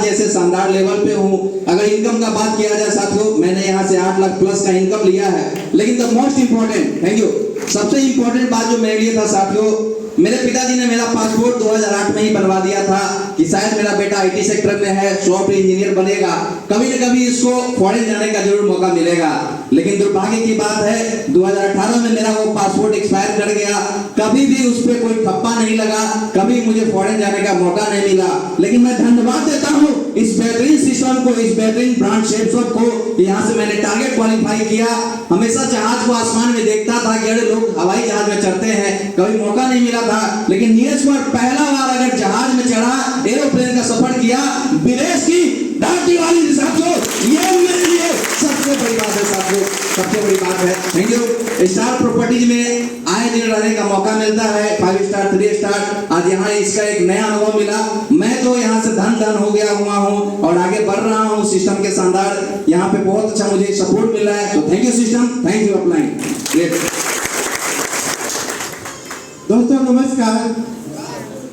जैसे शानदार लेवल पे हूँ। अगर इनकम का बात किया जाए साथियों, मैंने यहाँ से 8 लाख प्लस का इनकम लिया है। लेकिन the most important, thank you, सबसे इम्पोर्टेंट बात जो मेरे लिए था साथियों, मेरे पिताजी ने मेरा पासपोर्ट 2008 में ही बनवा दिया था कि शायद मेरा बेटा आईटी सेक्टर में है, सॉफ्टवेयर इंजीनियर बनेगा, कभी न कभी इसको फॉरेन जाने का जरूर मौका मिलेगा। लेकिन दुर्भाग्य की बात है 2018 में मेरा वो पासपोर्ट एक्सपायर कर गया, कभी भी उस पर कोई ठप्पा नहीं लगा, कभी मुझे फॉरेन जाने का मौका नहीं मिला। लेकिन मैं धन्यवाद देता हूँ इस बेहतरीन सिस्टम को, इस बेहतरीन ब्रांड शेपसॉफ्ट को, यहाँ से मैंने टारगेट क्वालिफाई किया। हमेशा जहाज को आसमान में देखता था कि अरे लोग हवाई जहाज में चढ़ते हैं, कभी मौका नहीं मिला था। लेकिन नीरज कुमार पहला बार अगर जहाज में चढ़ा, एरोप्लेन का सफर किया, विदेश की धरती वाली साथियों, ये मेरे लिए सबसे बड़ी बात है साथियों, सबसे बड़ी बात है। Thank you. स्टार प्रॉपर्टीज में आए दिन रहने का मौका मिलता है, 5 स्टार 3 स्टार। आज यहाँ इसका एक नया अनुभव मिला। मैं तो यहाँ से धन हो गया हुआ हूँ और आगे बढ़ रहा हूँ सिस्टम के शानदार। यहाँ पे बहुत अच्छा मुझे सपोर्ट मिल रहा है, तो thank you system, thank you upline. दोस्तों नमस्कार,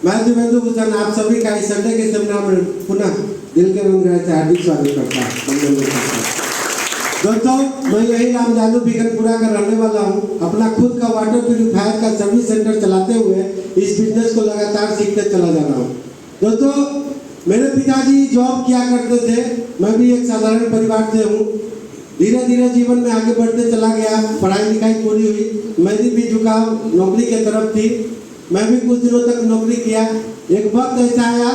मैं देवेंद्र भूषण आप सभी का इस संडे के सेमिनार में पुनः दिल के रंग से हार्दिक स्वागत करता हूँ। दोस्तों मैं यही राम जानू बिगनपुरा का रहने वाला हूँ। अपना खुद का वाटर प्यूरिफायर का सर्विस सेंटर चलाते हुए इस बिजनेस को लगातार सीखते चला जा रहा हूँ। दोस्तों मेरे पिताजी जॉब किया करते थे, मैं भी एक साधारण परिवार से हूँ। धीरे धीरे जीवन में आगे बढ़ते चला गया, पढ़ाई लिखाई पूरी हुई, मेरी भी झुकाव नौकरी की तरफ थी। मैं भी कुछ दिनों तक नौकरी किया। एक वक्त ऐसा आया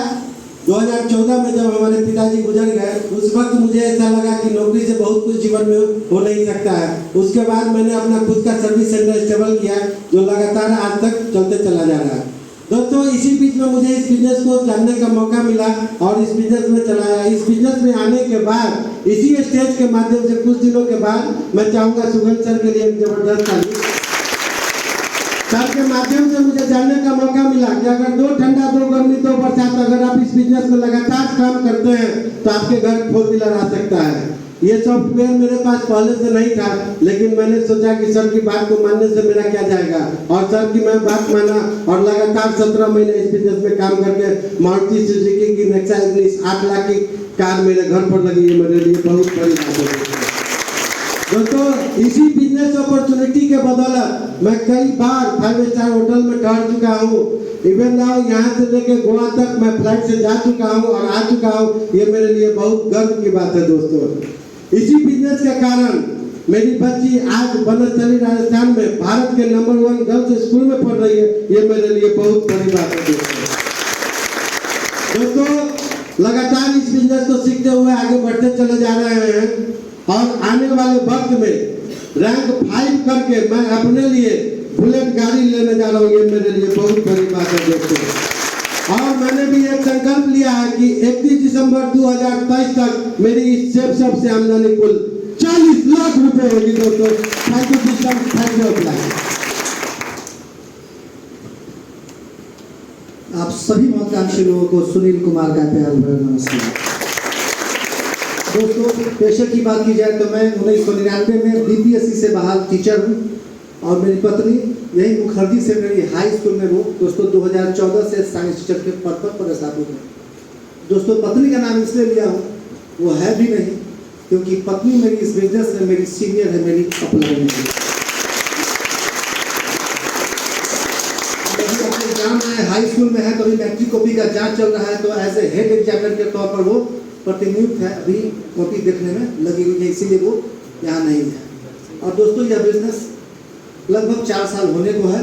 2014 में जब हमारे पिताजी गुजर गए, उस वक्त मुझे ऐसा लगा कि नौकरी से बहुत कुछ जीवन में हो नहीं सकता है। उसके बाद मैंने अपना खुद का सर्विस सेंटर स्टेबल किया, जो लगातार आज तक चलते चला जा रहा है। दोस्तों इसी बीच में मुझे इस बिजनेस को जानने का मौका मिला और इस बिजनेस में चलाया। इस बिजनेस में आने के बाद इसी स्टेज के माध्यम से कुछ दिनों के बाद मैं चाहूँगा सुगंध सर के लिए एक जबरदस्त ताली। सर के माध्यम से मुझे जानने का मौका मिला कि अगर 2 ठंडा 2 गर्मी 2 बरसात, अगर आप इस बिजनेस में लगातार काम करते हैं तो आपके घर 4 व्हीलर आ सकता है। ये सॉफ्टवेयर मेरे पास पहले से नहीं था, लेकिन मैंने सोचा कि सर की बात को मानने से मेरा क्या जाएगा, और सर की मैं बात माना और लगातार 17 महीने इस बिजनेस में काम करके मारुति सुजुकी की नेक्सा 8 लाख की कार मेरे घर पर लगी है। मेरे लिए बहुत बड़ी बात है। दोस्तों इसी बिजनेस अपॉर्चुनिटी के बदौलत मैं कई बार 5 स्टार होटल में ठहर चुका हूँ। इवन नाउ यहाँ से लेके गोवा तक मैं फ्लाइट से जा चुका हूँ और आ चुका हूँ। ये मेरे लिए बहुत गर्व की बात है। दोस्तों इसी बिजनेस के कारण मेरी बच्ची आज बनस्थली राजस्थान में भारत के नंबर 1 गर्ल्स स्कूल में पढ़ रही है। ये मेरे लिए बहुत बड़ी बात है। दोस्तों लगातार इस बिजनेस को सीखते हुए आगे बढ़ते चले जा रहे हैं और आने वाले वक्त में रैंक 5 करके मैं अपने लिए बुलेट गाड़ी लेने जा रहा हूँ। ये मेरे लिए बहुत बड़ी बात है दोस्तों। और मैंने भी एक संकल्प लिया है कि 31 दिसंबर 2023 तक मेरी इस शेपसॉफ्ट से आमदनी कुल 40 लाख रुपए होगी। दोस्तों thank you system, thank you upline. आप सभी महत्वाकांक्षी लोगों को सुनील कुमार का प्यार भरा नमस्कार। दोस्तों पेशे की बात की जाए तो मैं 1999 में बीपीएससी से बहाल टीचर हूँ और मेरी पत्नी यही मुखर्जी से मेरी हाई स्कूल में वो दोस्तों 2014 से साइंस टीचर के पद पर पदस्थापित है। दोस्तों पत्नी का नाम इसलिए लिया हूँ, वो है भी नहीं, क्योंकि पत्नी मेरी इस बिजनेस में मेरी सीनियर है, मेरी अपलाइन है। हाई स्कूल में है तो अभी मैट्रिक कॉपी का जांच चल रहा है, तो एज ए हेड एग्जामिनर के तौर पर वो प्रतिनियुक्त है, अभी कॉपी देखने में लगी हुई है, इसीलिए वो यहाँ नहीं है। और दोस्तों यह बिजनेस लगभग 4 साल होने को है।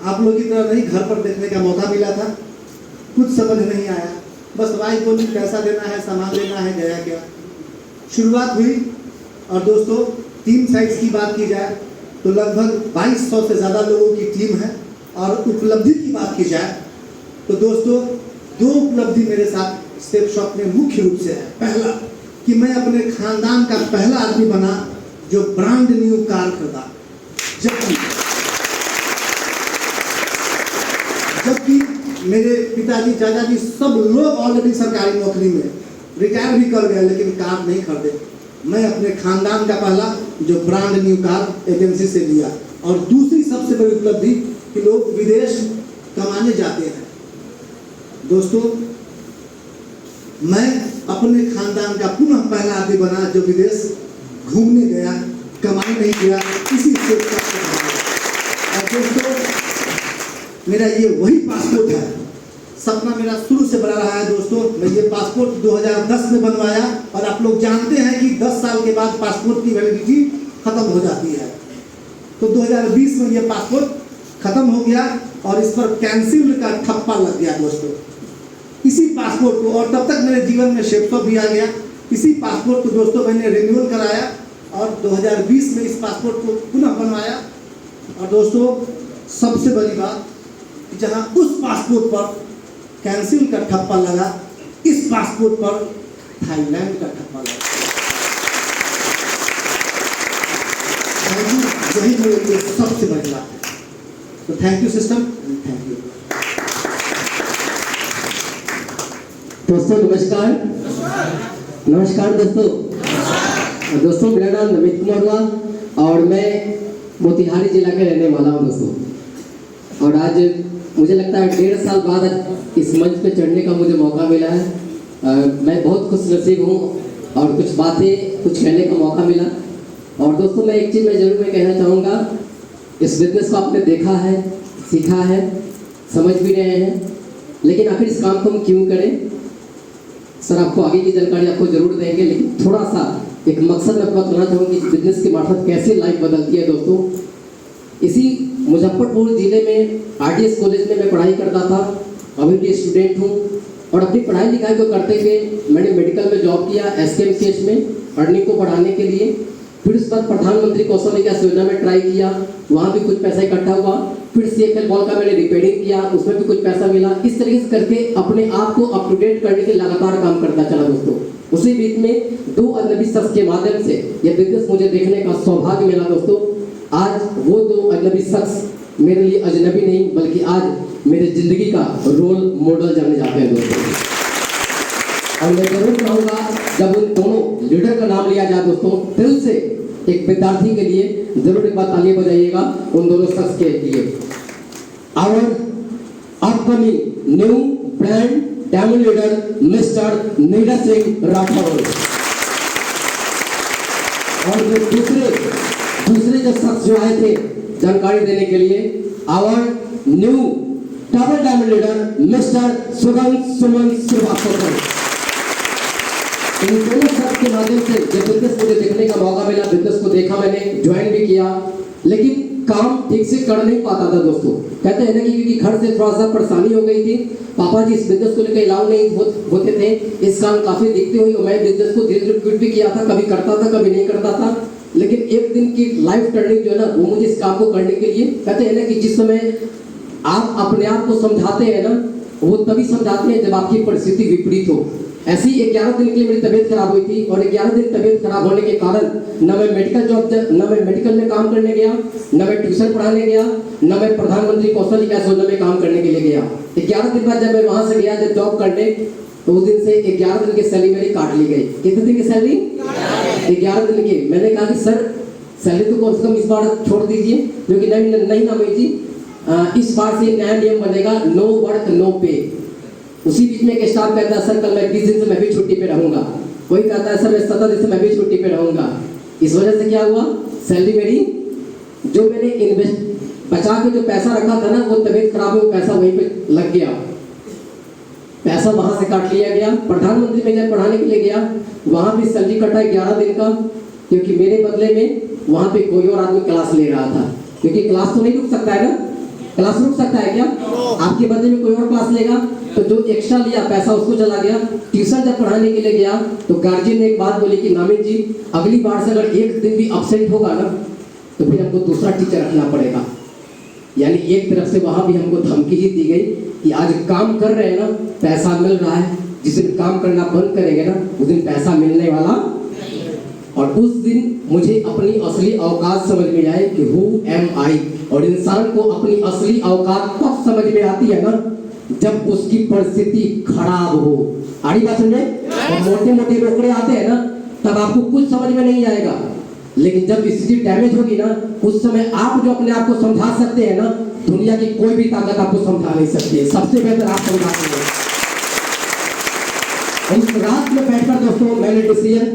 आप लोगों की तरह नहीं घर पर देखने का मौका मिला था, कुछ समझ नहीं आया, बस वाई बोली पैसा देना है, सामान लेना है, गया क्या। शुरुआत हुई और दोस्तों 3 साइट्स की बात की जाए तो लगभग 2200 से ज़्यादा लोगों की टीम है। और उपलब्धि की बात की जाए तो दोस्तों 2 उपलब्धि मेरे साथ शेपसॉफ्ट में मुख्य रूप से है। पहला कि मैं अपने खानदान का पहला आदमी बना जो ब्रांड न्यू कार खरीदा, जबकि मेरे पिताजी चाचाजी सब लोग ऑलरेडी सरकारी नौकरी में रिटायर भी कर गए, लेकिन कार नहीं खरीदे। मैं अपने खानदान का पहला जो ब्रांड न्यू कार एजेंसी से लिया। और दूसरी सबसे बड़ी उपलब्धि कि लोग विदेश कमाने जाते हैं। दोस्तों मैं अपने खानदान का पुनः पहला आदमी बना जो विदेश घूमने गया, कमाई नहीं किया, इसी से और दोस्तों मेरा ये वही पासपोर्ट है। सपना मेरा शुरू से बड़ा रहा है दोस्तों। मैं ये पासपोर्ट 2010 में बनवाया और आप लोग जानते हैं कि 10 साल के बाद पासपोर्ट की वैलिडिटी खत्म हो जाती है। तो 2020 में ये पासपोर्ट खत्म हो गया और इस पर कैंसिल का ठप्पा लग गया दोस्तों। इसी पासपोर्ट को, और तब तक मेरे जीवन में शेपसॉप भी आ गया। इसी पासपोर्ट को दोस्तों मैंने रिन्यूअल कराया और 2020 में इस पासपोर्ट को पुनः बनवाया। और दोस्तों सबसे बड़ी बात, जहां उस पासपोर्ट पर कैंसिल का ठप्पा लगा, इस पासपोर्ट पर थाईलैंड का ठप्पा लगा। यही मेरे लिए सबसे बड़ी बात है। तो thank you system, thank you. दोस्तों नमस्कार। नमस्कार दोस्तों मेरा नाम नमित कुमार हुआ और मैं मोतिहारी जिला के रहने वाला हूँ दोस्तों। और आज मुझे लगता है 1.5 साल बाद इस मंच पे चढ़ने का मुझे मौका मिला है। मैं बहुत खुश नसीब हूँ और कुछ बातें कुछ कहने का मौका मिला। और दोस्तों मैं एक चीज़ मैं कहना चाहूँगा, इस बिजनेस को आपने देखा है, सीखा है, समझ भी रहे हैं, लेकिन आखिर इस काम को हम क्यों करें? सर आपको आगे की जानकारी आपको जरूर देंगे, लेकिन थोड़ा सा एक मकसद मैं बताना चाहूँगा कि बिजनेस के मार्फत कैसे लाइफ बदलती है दोस्तों। इसी मुजफ्फरपुर ज़िले में आरडीएस कॉलेज में मैं पढ़ाई करता था, अभी भी स्टूडेंट हूँ। और अपनी पढ़ाई लिखाई को करते हुए मैंने मेडिकल में जॉब किया एसकेएमसीएच में, अर्निंग को बढ़ाने के लिए। फिर उस पर प्रधानमंत्री कौशल विकास योजना में ट्राई किया, वहाँ भी कुछ पैसा इकट्ठा हुआ। फिर CFL बॉल का मैंने रिपेयरिंग किया, उसमें भी कुछ पैसा मिला। इस तरीके से करके अपने आप को अप टू डेट करने के लगातार काम करता चला दोस्तों। उसी बीच में 2 अजनबी शख्स के माध्यम से यह बिजनेस मुझे देखने का सौभाग्य मिला दोस्तों। आज वो 2 अजनबी शख्स मेरे लिए अजनबी नहीं बल्कि आज मेरे जिंदगी का रोल मॉडल जाने जाते हैं दोस्तों। और मैं जरूर चाहूँगा जब उन दोनों लीडर का नाम लिया जाए दोस्तों, दिल से एक विद्यार्थी के लिए जरूर एक बार ताली बजाइएगा उन दोनों शख्स के लिए। Our upcoming new brand diamond leader mister Neeraj Singh Rathore. और जो दूसरे जो शख्स जो आए थे जानकारी देने के लिए, our new double diamond leader mister Suman Srivastava. इन दोनों शख्स के माध्यम से जब बिजनेस मुझे देखने का मौका मिला, बिजनेस को देखा, मैंने ज्वाइन भी किया, लेकिन काम ठीक से कर नहीं पाता था दोस्तों। कहते हैं ना कि क्योंकि घर से थोड़ा सा परेशानी हो गई थी, पापा जी इस बिजनेस को लेकर अलाउ नहीं होते थे, इस कारण काफ़ी दिक्कतें हुई। और मैं बिजनेस को धीरे धीरे क्विट भी किया था, कभी करता था कभी नहीं करता था। लेकिन एक दिन की लाइफ टर्निंग जो है ना, वो मुझे इस काम को करने के लिए, कहते हैं ना कि जिस समय आप अपने आप को समझाते हैं ना, वो तभी समझाते हैं जब आपकी परिस्थिति विपरीत हो। ऐसी 11 दिन के लिए मेरी तबीयत खराब हुई थी और 11 दिन तबीयत खराब होने के कारण न मैं मेडिकल में काम करने गया, न मैं ट्यूशन पढ़ाने गया, न मैं प्रधानमंत्री कौशल विकास योजना में काम करने के लिए गया। 11 दिन बाद जब मैं वहां से गया जब जॉब करने, तो उस दिन से 11 दिन की सैलरी मेरी काट ली गई। कितने दिन की सैलरी? 11 दिन की। मैंने कहा कि सर सैलरी तो कम से कम इस बार छोड़ दीजिए, क्योंकि नहीं ना भाई जी, इस बार से नया नियम बनेगा, नो वर्क नो पे। उसी बीच में एक स्टाफ कहता है सर कल मैं 20 दिन से मैं भी छुट्टी पे रहूंगा, कोई कहता है सर मैं 17 दिन से मैं भी छुट्टी पे रहूंगा। इस वजह से क्या हुआ, सैलरी मेरी जो मैंने इन्वेस्ट बचा के जो पैसा रखा था ना, वो तबीयत खराब है, वो पैसा वहीं पे लग गया, पैसा वहां से काट लिया गया। प्रधानमंत्री में जब पढ़ाने के लिए गया, वहां भी सैलरी कटा 11 दिन का, क्योंकि मेरे बदले में वहां पे कोई और आदमी क्लास ले रहा था। क्योंकि क्लास तो नहीं रुक सकता है ना, क्लास रुक सकता है क्या? आपके बदले में कोई और क्लास लेगा, तो जो एक्स्ट्रा लिया पैसा उसको चला गया। ट्यूशन जब पढ़ाने के लिए गया तो गार्जियन ने एक बात बोली कि नामित जी अगली बार से अगर एक दिन भी अपसेंट होगा ना, तो फिर हमको दूसरा टीचर रखना पड़ेगा। यानी एक तरफ से वहां भी हमको धमकी ही दी गई कि आज काम कर रहे हैं ना, पैसा मिल रहा है, जिस दिन काम करना बंद करेंगे ना, उस दिन पैसा मिलने वाला। और उस दिन मुझे अपनी असली औकात समझ में आई कि हु एम आई। और इंसान को अपनी असली औकात तब समझ में आती है ना, जब उसकी परिस्थिति खराब हो। आड़ी बात समझे? और मोटे मोटे रोकड़े आते हैं ना, तब आपको कुछ समझ में नहीं आएगा, लेकिन जब स्थिति डैमेज होगी ना, उस समय आप जो अपने आप को समझा सकते हैं ना, दुनिया की कोई भी ताकत आपको समझा नहीं सकती है। सबसे बेहतर आप समझाते हैं। उस रात में बैठकर दोस्तों मैंने डिसीजन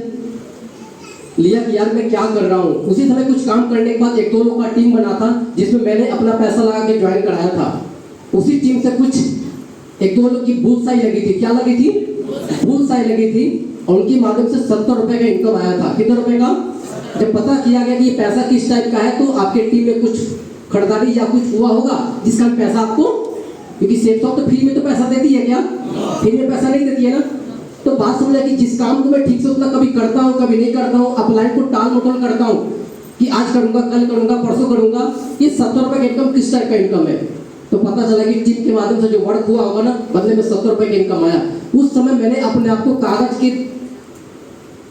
लिया कि यार मैं क्या कर रहा हूँ। उसी समय कुछ काम करने के बाद एक दो लोग का टीम बना था जिसमें मैंने अपना पैसा लगा के ज्वाइन कराया था। उसी टीम से कुछ एक दो लोग की बुलसाई लगी थी। क्या लगी थी? बुलसाई लगी थी और उनके माध्यम से 70 रुपए का इनकम आया था। कितने रुपए का? जब पता किया गया कि ये पैसा किस टाइप का है तो आपके टीम में कुछ खरीदारी या कुछ हुआ होगा जिसका पैसा आपको, क्योंकि सेफ शॉप तो फ्री में तो पैसा देती है क्या? फ्री में पैसा नहीं देती है ना। तो बात समझा कि जिस काम को मैं ठीक से उतना कभी करता हूँ कभी नहीं करता हूँ, अपलाइन को टाल मटोल करता हूँ कि आज करूंगा कल करूंगा परसों करूंगा, ये 70 रुपए का इनकम किस टाइप का इनकम है। तो पता चला कि टीम के माध्यम से जो वर्क हुआ होगा ना बदले में 70 रुपए का इनकम आया। उस समय मैंने अपने आप को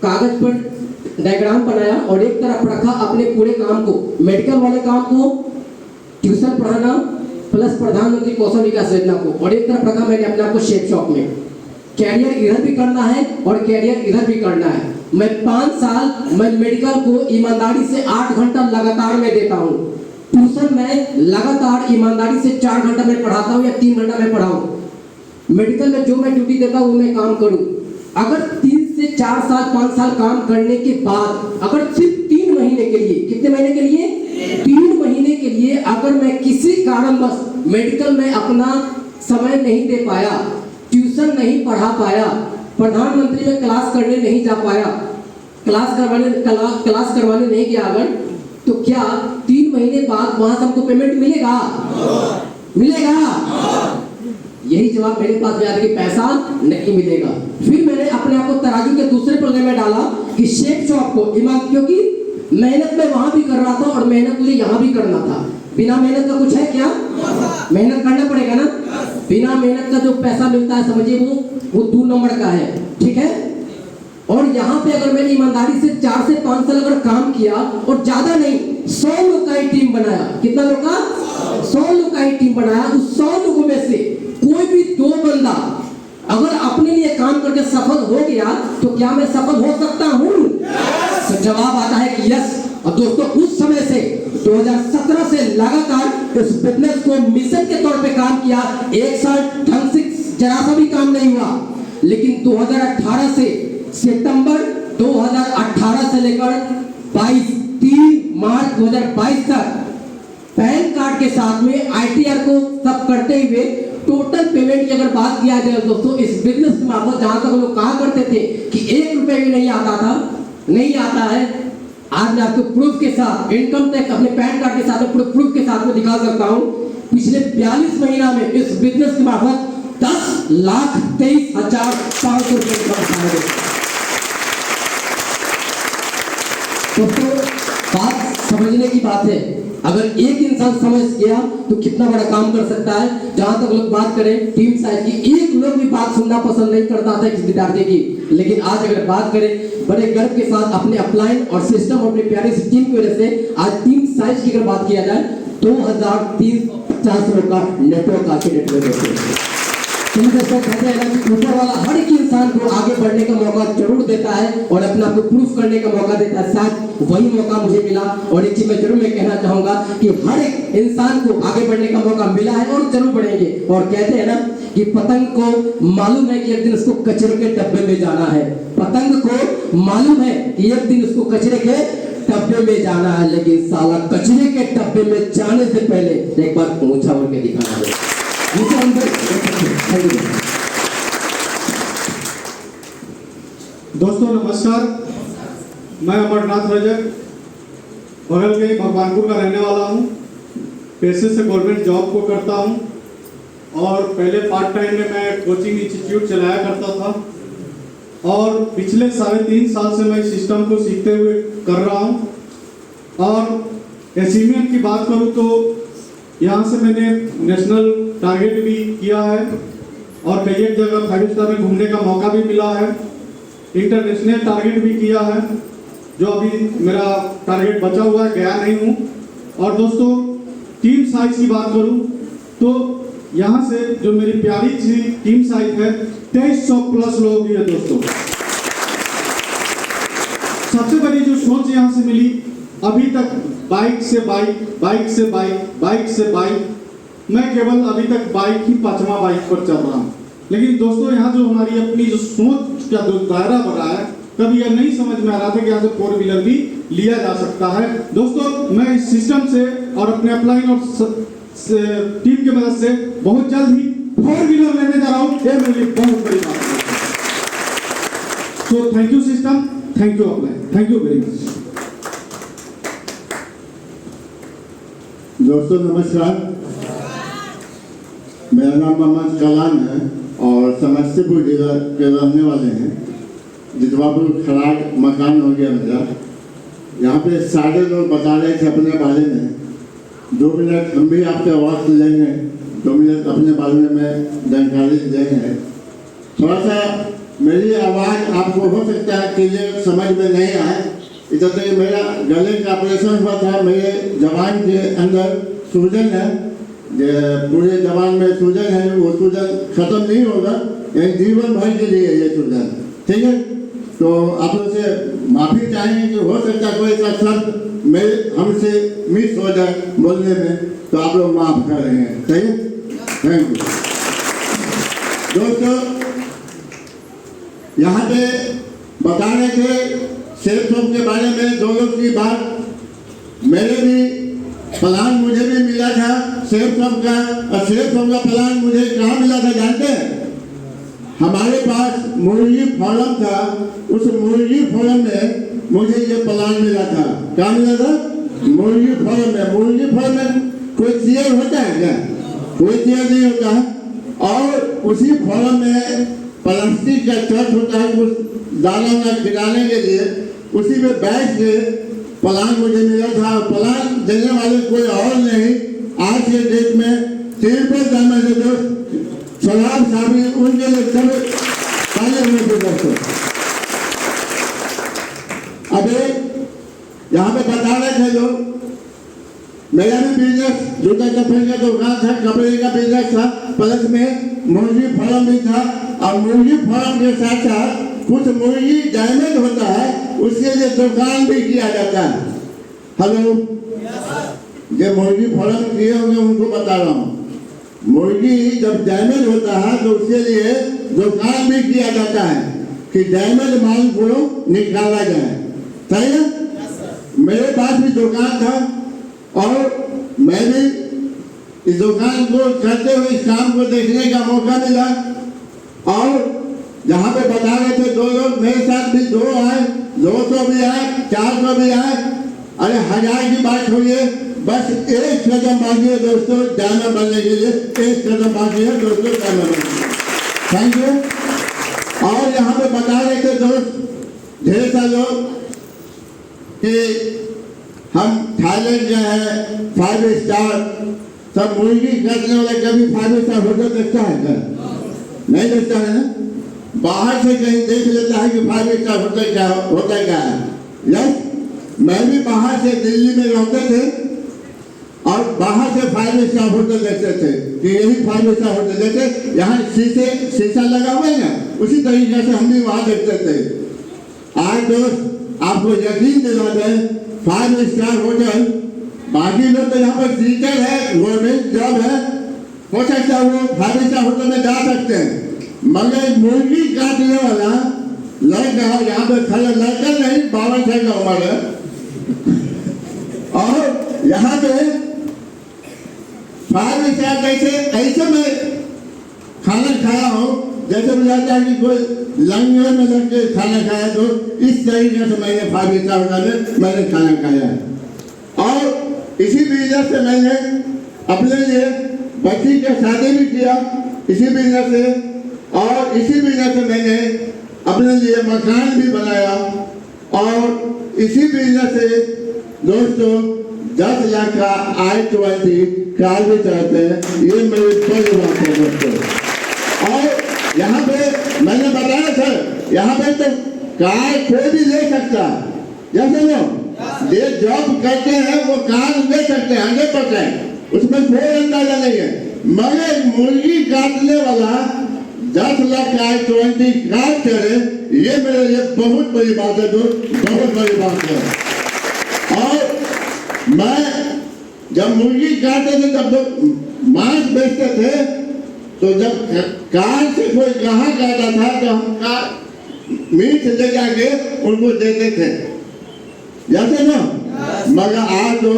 कागज पर डायग्राम बनाया और एक तरफ रखा अपने पूरे काम को, मेडिकल वाले काम को, ट्यूशन पढ़ाना प्लस प्रधानमंत्री कौशल विकास योजना को, और एक तरफ रखा मैंने अपने आप को शेप शॉप में। कैरियर इधर भी करना है और कैरियर इधर भी करना है। मैं 5 साल मैं मेडिकल को ईमानदारी से 8 घंटा लगातार में देता हूँ। ट्यूशन में लगातार ईमानदारी से 4 घंटा मैं पढ़ाता हूँ या 3 घंटा मैं पढ़ाऊँ। मेडिकल में जो मैं ड्यूटी देता हूँ वो मैं काम करूँ। अगर 3 से 4 साल 5 साल काम करने के बाद अगर सिर्फ 3 महीने के लिए, कितने महीने के लिए? 3 महीने के लिए अगर मैं किसी कारणवश मेडिकल में अपना समय नहीं दे पाया, ट्यूशन नहीं पढ़ा पाया, प्रधानमंत्री में क्लास करने नहीं जा पाया, क्लास करवाने नहीं गया अगर, तो क्या 3 महीने बाद वहां से हमको पेमेंट मिलेगा? मिलेगा? यही जवाब मेरे पास आया कि पैसा नहीं मिलेगा। फिर मैंने अपने आप को तराजू के दूसरे पल्ले में डाला कि शेप शॉप को ईमान, क्योंकि मेहनत मैं वहां भी कर रहा था और मेहनत मुझे यहाँ भी करना था। बिना मेहनत का कुछ है क्या? मेहनत करना पड़ेगा ना। बिना मेहनत का जो पैसा मिलता है समझिए वो 2 नंबर का है, ठीक है। और यहाँ पे अगर मैंने ईमानदारी से 4 से 5 साल अगर काम किया और ज्यादा नहीं 100 लोग का ही टीम बनाया। कितना लोग का? 100 लोग का ही टीम बनाया। उस 100 लोगों में से कोई भी 2 बंदा अगर अपने लिए काम करके सफल हो गया तो क्या मैं सफल हो सकता हूँ? तो जवाब आता है कि यस। और दोस्तों उस समय से 2017 से लगातार इस बिजनेस को मिशन के तौर पे काम किया। 1 साल ढंग से जरा सा भी काम नहीं हुआ, लेकिन 2018 से सितंबर 2018 से लेकर 3 मार्च 2022 तक पैन कार्ड के साथ में ITR को सब करते हुए टोटल पेमेंट की अगर बात किया जाए दोस्तों, इस बिजनेस के मार्फत जहां तक लोग कहा करते थे कि 1 रुपए भी नहीं आता था, नहीं आता है, आज मैं आपको प्रूफ के साथ इनकम टैक्स अपने पैन कार्ड के साथ प्रूफ के साथ में दिखा सकता हूं। पिछले 42 महीना में इस बिजनेस के मार्फत 10,23,500 रुपए दोस्तों बात समझने की बात है। अगर एक इंसान समझ गया तो कितना बड़ा काम कर सकता है। जहां तक लोग बात करें टीम साइज की, एक लोग भी बात सुनना पसंद नहीं करता था किसी विद्यार्थी की, लेकिन आज अगर बात करें बड़े गर्व के साथ अपने अपलाइन और सिस्टम और अपनी प्यारी सी टीम की वजह से आज टीम साइज की अगर बात किया जाए 2350 का नेटवर्क आके नेटवर्क है। कहते हैं ना कि ऊपर वाला हर एक इंसान को आगे बढ़ने का मौका जरूर देता है और अपने आप को प्रूफ करने का मौका देता है। शायद वही मौका मुझे मिला। और एक चीज मैं जरूर मैं कहना चाहूंगा कि हर एक इंसान को आगे बढ़ने का मौका मिला है और जरूर बढ़ेंगे। और कहते हैं ना कि पतंग को मालूम है कि एक दिन उसको कचरे के डब्बे में जाना है। पतंग को मालूम है कि एक दिन उसको कचरे के डब्बे में जाना है, लेकिन साला कचरे के डब्बे में जाने से पहले एक बार ऊंचा उड़ के दिखाना है। दोस्तों नमस्कार, मैं अमरनाथ रजक बगल के भगवानपुर का रहने वाला हूँ। पेशे से गवर्नमेंट जॉब को करता हूँ और पहले पार्ट टाइम में मैं कोचिंग इंस्टीट्यूट चलाया करता था और पिछले 3.5 साल से मैं सिस्टम को सीखते हुए कर रहा हूँ। और अचीवमेंट की बात करूँ तो यहाँ से मैंने नेशनल टारगेट भी किया है और कई एक जगह 5 स्टार में घूमने का मौका भी मिला है। इंटरनेशनल टारगेट भी किया है, जो अभी मेरा टारगेट बचा हुआ है, गया नहीं हूँ। और दोस्तों टीम साइज की बात करूँ तो यहाँ से जो मेरी प्यारी सी टीम साइज है 2300 प्लस लोग भी है दोस्तों। सबसे बड़ी जो सोच यहाँ से मिली, अभी तक बाइक से बाइक, बाइक से बाइक, बाइक से बाइक, मैं केवल अभी तक बाइक ही 5वां बाइक पर चल रहा हूँ। लेकिन दोस्तों यहाँ जो हमारी अपनी जो सोच का जो दायरा बढ़ा है, कभी यह नहीं समझ में आ रहा था कि यहाँ से 4 व्हीलर भी लिया जा सकता है। दोस्तों मैं इस सिस्टम से और अपने अपलाइन और टीम की मदद से बहुत जल्द ही 4 व्हीलर लेने जा रहा हूँ। ये मेरे लिए बहुत बड़ी बात है। So thank you system, thank you upline, thank you very much. दोस्तों नमस्कार, मेरा नाम मोहम्मद कलाम है और समस्तीपुर जिला के रहने वाले हैं। जितवापुर खराट मकान हो गया मेरा। यहाँ पे सारे लोग बता रहे थे अपने बारे में। 2 मिनट हम भी आपके वक्त लेंगे, 2 मिनट अपने बारे में जानकारी देंगे। थोड़ा सा मेरी आवाज़ आपको हो सकता है क्लियर समझ में नहीं आए। इधर तो मेरा गले का ऑपरेशन हुआ था, मेरे जबान के अंदर सूजन है, पूरे जबान में सूजन है। वो सूजन खत्म नहीं होगा, यानी जीवन भर के लिए ये सूजन, ठीक है। तो आप लोग से माफ़ी चाहेंगे कि हो सकता है कोई सा शब्द मेरे हमसे मिस हो जाए बोलने में, तो आप लोग माफ़ कर रहे हैं, सही है। Thank you. दोस्तों यहाँ पे बता रहे थे सेफ होम के बारे में 2 लोग की बात। मेरे भी प्लान मुझे भी मिला था सेफ होम का, और सेफ होम का प्लान मुझे कहाँ मिला था जानते हैं? हमारे पास मुर्गी फार्म था, उस मुर्गी फार्म में मुझे ये प्लान मिला था। क्या मिला था? मुर्गी फार्म में। मुर्गी फार्म में कोई चेयर होता है क्या? कोई चेयर नहीं होता। और उसी फार्म में प्लास्टिक का छत होता है कुछ दाना ना खिलाने के लिए, उसी में बैठ के प्लान मुझे मिला था। प्लान देने वाले कोई और नहीं, आज के डेट में तिरुपति जाना जो दोस्त शराब साहबी उनके लिए सब ताले हुए थे दोस्तों। अबे यहाँ पे बता रहे थे लोग, मेरा भी बिजनेस जूता चप्पल का दुकान था, कपड़े का बिजनेस था, प्लस में मुर्गी फार्म भी था। और मुर्गी फार्म के साथ साथ कुछ मुर्गी डैमेज होता है, उसके लिए दुकान भी किया जाता है। हेलो, जो मुर्गी फार्म किए होंगे उनको बता रहा हूँ, मुर्गी जब डैमेज होता है तो उसके लिए दुकान भी किया जाता है कि डैमेज माल को निकाला जाए, सही है। मेरे पास भी दुकान था और मैं भी इस दुकान को करते हुए इस काम को देखने का मौका मिला। और जहाँ पे बता रहे थे 2 लोग, मेरे साथ भी 2 आए, 200 भी आए, 400 भी आए। अरे 1000 की बात हुई है, बस 1 कदम बाकी है दोस्तों डायमंड बनने के लिए। 1 कदम बाकी है दोस्तों डायमंड बनने के लिए। Thank you. और यहाँ पे बता रहे थे दोस्त ढेर सारे लोग कि हम थाईलैंड गए हैं 5 स्टार, सब मुर्गी करने वाले कभी 5 स्टार होटल देखता है क्या? नहीं देखता है ना। बाहर से कहीं देख लेता है कि 5 स्टार होटल क्या होता क्या है। यस, मैं भी बाहर से दिल्ली में रहते थे और बाहर से 5 स्टार होटल देखते थे कि यही 5 स्टार होटल, जैसे यहाँ शीशा लगा हुआ है ना, उसी तरीके से हम भी वहाँ देखते थे। आज दोस्त आपको यकीन दिला दें, 5 स्टार होटल, बाकी लोग तो यहाँ पर टीचर है, गवर्नमेंट जॉब है, हो सकता है वो 5 स्टार होटल में जा सकते हैं, मगर मुर्गी काटने वाला लड़का यहाँ पे खड़ा, लड़का नहीं 52 साल का उम्र है, और यहाँ पे 5 स्टार कैसे ऐसे में खाना खाया हो जैसे मुझे लगता है कि कोई लंगर में लग के खाना खाया, तो इस तरीके से मैंने 5 स्टार होटल में मैंने खाना खाया है। और इसी बिजनेस से मैंने अपने लिए बच्ची का शादी भी किया इसी बिजनेस से, और इसी बिजनेस से मैंने अपने लिए मकान भी बनाया, और इसी बिजनेस से दोस्तों 10 लाख का i20 कार भी चलाते हैं। ये मेरी बड़ी बात है दोस्तों। और यहाँ पे मैंने बताया सर, यहाँ पे तो कार कोई भी ले सकता है, जैसे लोग ये जॉब करते हैं वो कार ले सकते हैं 100%, उसमें कोई अंदाजा नहीं है। मगर मुर्गी काटने वाला 10 लाख का i20 कार चले, ये मेरे लिए बहुत बड़ी बात है दोस्त, बहुत बड़ी बात है। और मैं जब मुर्गी काटते थे तब तो मांस बेचते थे, तो जब कार से कोई ग्राहक आता था तो हम कार मीट ले जाके उनको देते थे, जैसे ना। मगर आज तो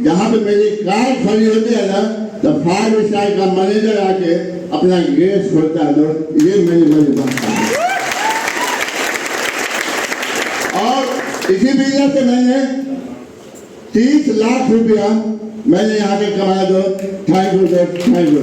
जहाँ पे मेरी कार खड़ी होती है ना, तो 5 स्टार का मैनेजर आके अपना गैस खोलता है। तो ये मेरी बात है। और इसी बिजनेस से मैंने 30 लाख रुपया मैंने यहाँ पे कमाया। तो थैंक यू।